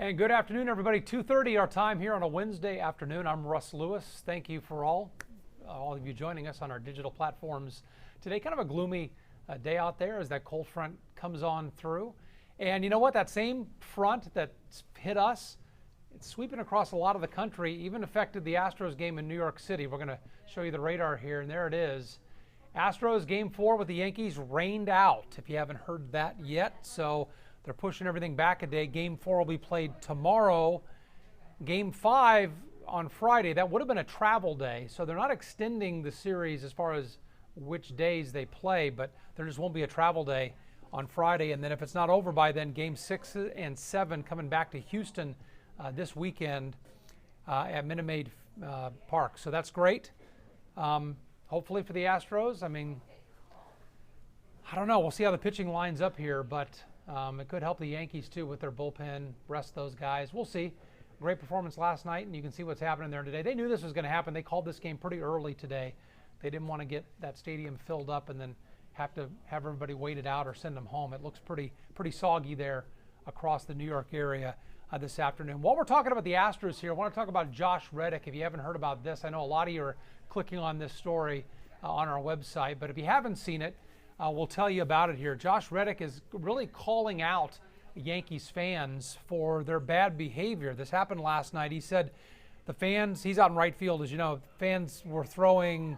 And good afternoon, everybody. 2:30 our time here on a Wednesday afternoon. I'm Russ Lewis. Thank you for all of you joining us on our digital platforms today. Kind of a gloomy day out there as that cold front comes on through. And you know what? That same front that's hit us, it's sweeping across a lot of the country, even affected the Astros game in New York City. We're going to show you the radar here, and there it is. Astros Game 4 with the Yankees rained out, if you haven't heard that yet. So they're pushing everything back a day. Game 4 will be played tomorrow. Game 5 on Friday. That would have been a travel day. So they're not extending the series as far as which days they play, but there just won't be a travel day on Friday. And then if it's not over by then, Game 6 and 7 coming back to Houston this weekend at Minute Maid Park. So that's great. Hopefully for the Astros. I mean, I don't know. We'll see how the pitching lines up here, but it could help the Yankees too with their bullpen, rest those guys. We'll see. Great performance last night, and you can see what's happening there today. They knew this was going to happen. They called this game pretty early today. They didn't want to get that stadium filled up and then have to have everybody waited out or send them home. It looks pretty soggy there across the New York area this afternoon. While we're talking about the Astros here, I want to talk about Josh Reddick. If you haven't heard about this, I know a lot of you are clicking on this story on our website, but if you haven't seen it, we'll tell you about it here. Josh Reddick is really calling out Yankees fans for their bad behavior. This happened last night. He said the fans, he's out in right field, as you know, fans were throwing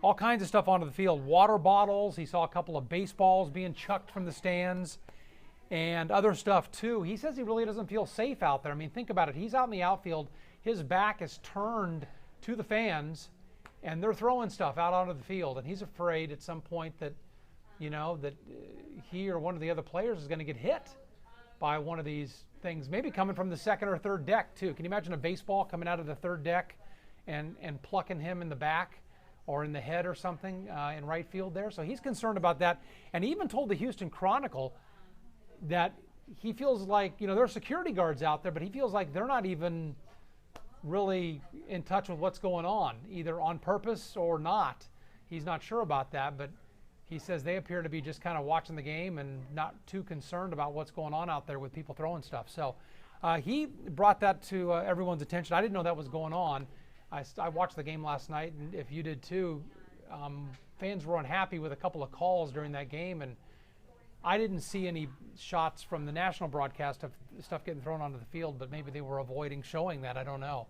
all kinds of stuff onto the field. Water bottles. He saw a couple of baseballs being chucked from the stands and other stuff too. He says he really doesn't feel safe out there. I mean, think about it. He's out in the outfield. His back is turned to the fans and they're throwing stuff out onto the field. And he's afraid at some point that that he or one of the other players is going to get hit by one of these things, maybe coming from the second or third deck too. Can you imagine a baseball coming out of the third deck and plucking him in the back or in the head or something in right field there? So he's concerned about that. And he even told the Houston Chronicle that he feels like, there are security guards out there, but he feels like they're not even really in touch with what's going on, either on purpose or not. He's not sure about that, but he says they appear to be just kind of watching the game and not too concerned about what's going on out there with people throwing stuff. So he brought that to everyone's attention. I didn't know that was going on. I watched the game last night, and if you did too, fans were unhappy with a couple of calls during that game, and I didn't see any shots from the national broadcast of stuff getting thrown onto the field, but maybe they were avoiding showing that. I don't know.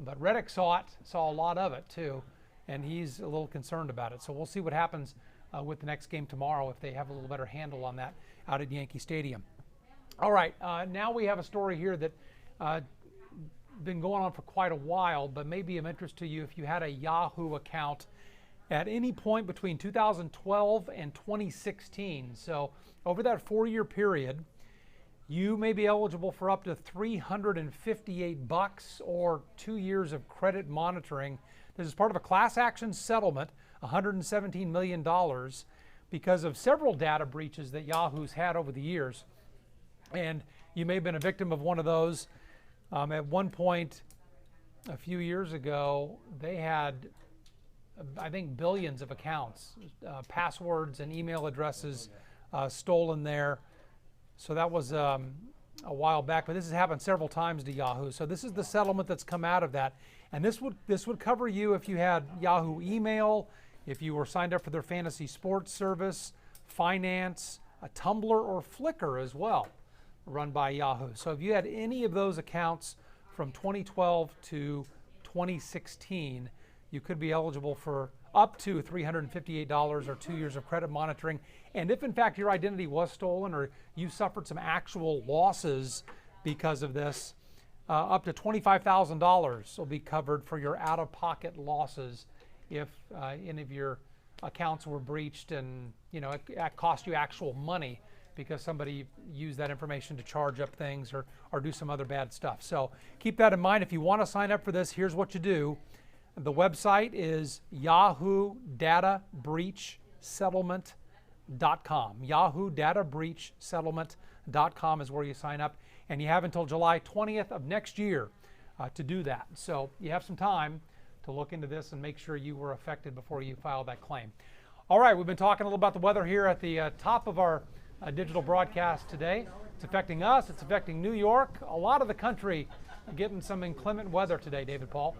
But Reddick saw a lot of it too, and he's a little concerned about it. So we'll see what happens with the next game tomorrow if they have a little better handle on that out at Yankee Stadium. All right, now we have a story here that been going on for quite a while, but may be of interest to you if you had a YAHOO account at any point between 2012 and 2016. So over that 4-year period, you may be eligible for up to $358 or 2 years of credit monitoring. This is part of a class action settlement, $117 million, because of several data breaches that Yahoo's had over the years. And you may have been a victim of one of those. At one point, a few years ago, they had, I think, billions of accounts, passwords and email addresses stolen there. So that was a while back, but this has happened several times to Yahoo. So this is the settlement that's come out of that. And this would cover you if you had Yahoo email, if you were signed up for their fantasy sports service, finance, a Tumblr or Flickr as well, run by Yahoo. So if you had any of those accounts from 2012 to 2016, you could be eligible for up to $358 or 2 years of credit monitoring. And if in fact your identity was stolen or you suffered some actual losses because of this, up to $25,000 will be covered for your out-of-pocket losses if any of your accounts were breached and it cost you actual money because somebody used that information to charge up things or do some other bad stuff. So keep that in mind. If you want to sign up for this, here's what you do. The website is YahooDataBreachSettlement.com. YahooDataBreachSettlement.com is where you sign up. And you have until July 20th of next year to do that. So you have some time to look into this and make sure you were affected before you file that claim. All right, we've been talking a little about the weather here at the top of our digital broadcast today. It's affecting us. It's affecting New York. A lot of the country getting some inclement weather today, David Paul.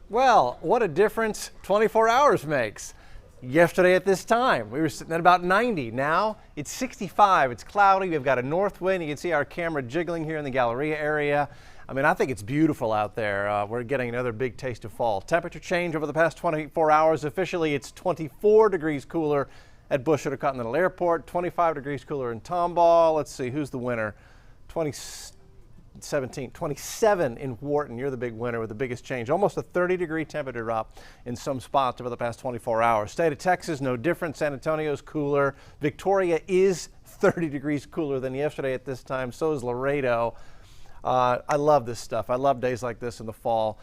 Well, what a difference 24 hours makes. Yesterday at this time, we were sitting at about 90. Now it's 65. It's cloudy. We've got a north wind. You can see our camera jiggling here in the Galleria area. I mean, I think it's beautiful out there. We're getting another big taste of fall. Temperature change over the past 24 hours. Officially, it's 24 degrees cooler at Bush Intercontinental Airport, 25 degrees cooler in Tomball. Let's see, who's the winner? 27 in Wharton. You're the big winner with the biggest change. Almost a 30-degree temperature drop in some spots over the past 24 hours. State of Texas, no different. San Antonio's cooler. Victoria is 30 degrees cooler than yesterday at this time. So is Laredo. I love this stuff. I love days like this in the fall.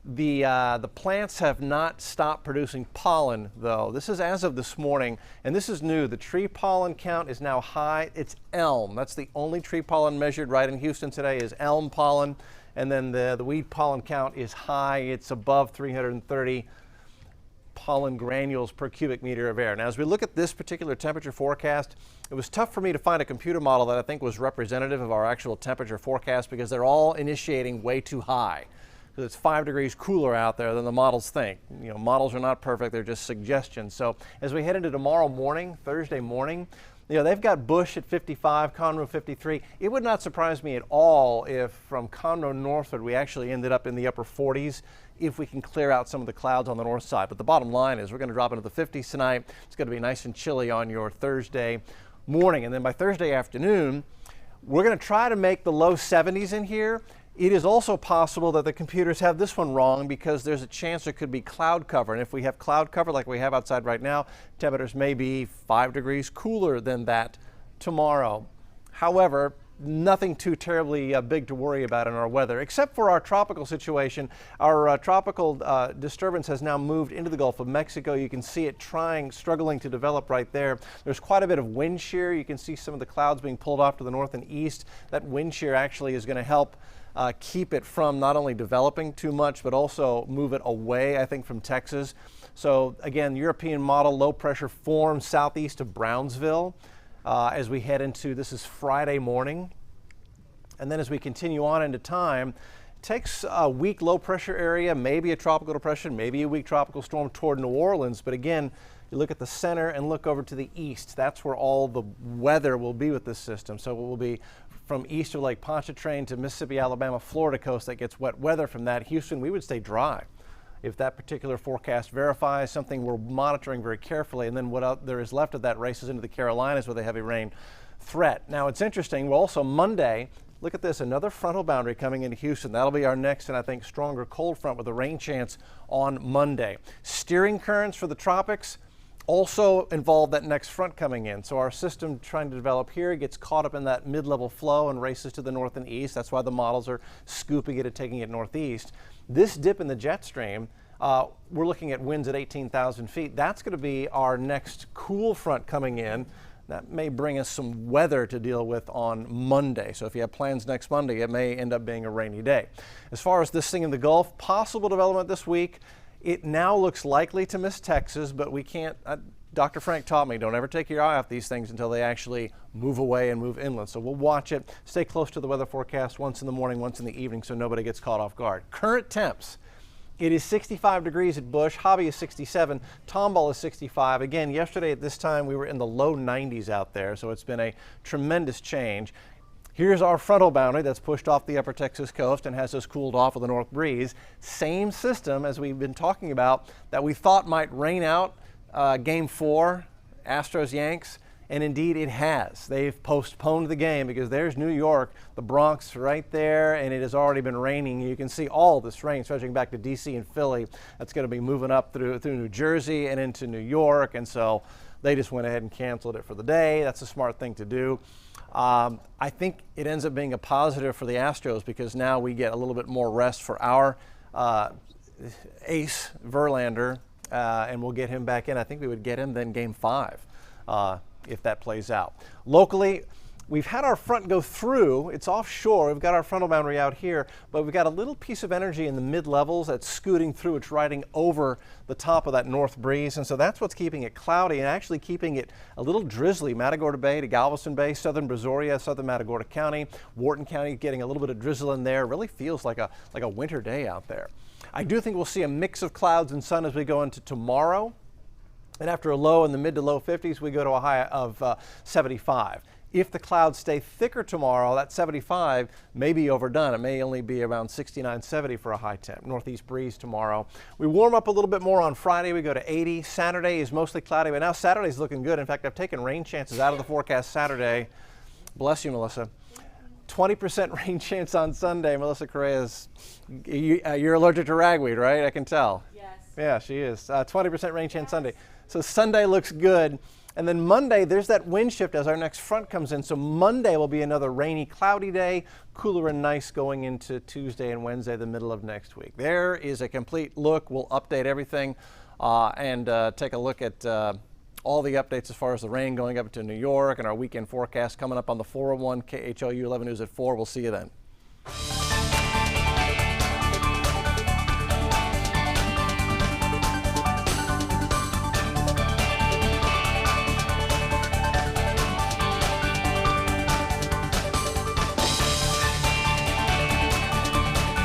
The plants have not stopped producing pollen, though. This is as of this morning, and this is new. The tree pollen count is now high. It's elm. That's the only tree pollen measured right in Houston today is elm pollen. And then the weed pollen count is high. It's above 330 pollen granules per cubic meter of air. Now, as we look at this particular temperature forecast, it was tough for me to find a computer model that I think was representative of our actual temperature forecast because they're all initiating way too high. It's 5 degrees cooler out there than the models think. You know, models are not perfect, they're just suggestions. So as we head into tomorrow morning, Thursday morning, you know, they've got Bush at 55, Conroe 53. It would not surprise me at all if from Conroe northward we actually ended up in the upper 40s if we can clear out some of the clouds on the north side. But the bottom line is we're going to drop into the 50s tonight. It's going to be nice and chilly on your Thursday morning. And then by Thursday afternoon, we're going to try to make the low 70s in here. It is also possible that the computers have this one wrong because there's a chance there could be cloud cover. And if we have cloud cover like we have outside right now, temperatures may be 5 degrees cooler than that tomorrow. However, nothing too terribly big to worry about in our weather, except for our tropical situation. Our tropical disturbance has now moved into the Gulf of Mexico. You can see it struggling to develop right there. There's quite a bit of wind shear. You can see some of the clouds being pulled off to the north and east. That wind shear actually is going to help keep it from not only developing too much, but also move it away, I think, from Texas. So again, European model low pressure forms southeast of Brownsville as we head into, this is Friday morning. And then as we continue on into time, it takes a weak low pressure area, maybe a tropical depression, maybe a weak tropical storm toward New Orleans. But again, you look at the center and look over to the east. That's where all the weather will be with this system. So it will be from east of Lake Pontchartrain to Mississippi, Alabama, Florida coast that gets wet weather from that. Houston, we would stay dry. If that particular forecast verifies, something we're monitoring very carefully, and then what there is left of that races into the Carolinas with a heavy rain threat. Now it's interesting, well, also Monday, look at this, another frontal boundary coming into Houston. That'll be our next and I think stronger cold front with a rain chance on Monday. Steering currents for the tropics also involve that next front coming in. So our system trying to develop here gets caught up in that mid-level flow and races to the north and east. That's why the models are scooping it and taking it northeast. This dip in the jet stream, we're looking at winds at 18,000 feet. That's going to be our next cool front coming in. That may bring us some weather to deal with on Monday. So if you have plans next Monday, it may end up being a rainy day. As far as this thing in the Gulf, possible development this week. It now looks likely to miss Texas, but we can't, Dr. Frank taught me, don't ever take your eye off these things until they actually move away and move inland. So we'll watch it, stay close to the weather forecast once in the morning, once in the evening, so nobody gets caught off guard. Current temps. It is 65 degrees at Bush, Hobby is 67, Tomball is 65. Again, yesterday at this time we were in the low 90s out there, so it's been a tremendous change. Here's our frontal boundary that's pushed off the upper Texas coast and has us cooled off with a north breeze. Same system as we've been talking about that we thought might rain out Game 4, Astros Yankees, and indeed it has. They've postponed the game because there's New York, the Bronx right there, and it has already been raining. You can see all this rain stretching back to D.C. and Philly. That's going to be moving up through New Jersey and into New York, and so they just went ahead and canceled it for the day. That's a smart thing to do. I think it ends up being a positive for the Astros because now we get a little bit more rest for our ace, Verlander, and we'll get him back in. I think we would get him then Game 5 if that plays out. Locally, We've had our front go through. It's offshore. We've got our frontal boundary out here, but we've got a little piece of energy in the mid-levels that's scooting through. It's riding over the top of that north breeze, and so that's what's keeping it cloudy and actually keeping it a little drizzly. Matagorda Bay to Galveston Bay, southern Brazoria, southern Matagorda County, Wharton County getting a little bit of drizzle in there. Really feels like a winter day out there. I do think we'll see a mix of clouds and sun as we go into tomorrow. And after a low in the mid to low 50s, we go to a high of 75. If the clouds stay thicker tomorrow, that 75 may be overdone. It may only be around 69, 70 for a high temp. Northeast breeze tomorrow. We warm up a little bit more on Friday. We go to 80. Saturday is mostly cloudy, but now Saturday's looking good. In fact, I've taken rain chances out of the forecast Saturday. Bless you, Melissa. 20% rain chance on Sunday. Melissa Correa's, you're allergic to ragweed, right? I can tell. Yes. Yeah, she is. 20% rain chance Sunday. So Sunday looks good. And then Monday, there's that wind shift as our next front comes in. So Monday will be another rainy, cloudy day, cooler and nice going into Tuesday and Wednesday, the middle of next week. There is a complete look. We'll update everything and take a look at all the updates as far as the rain going up to New York and our weekend forecast coming up on the 401 KHLU 11 News at 4. We'll see you then.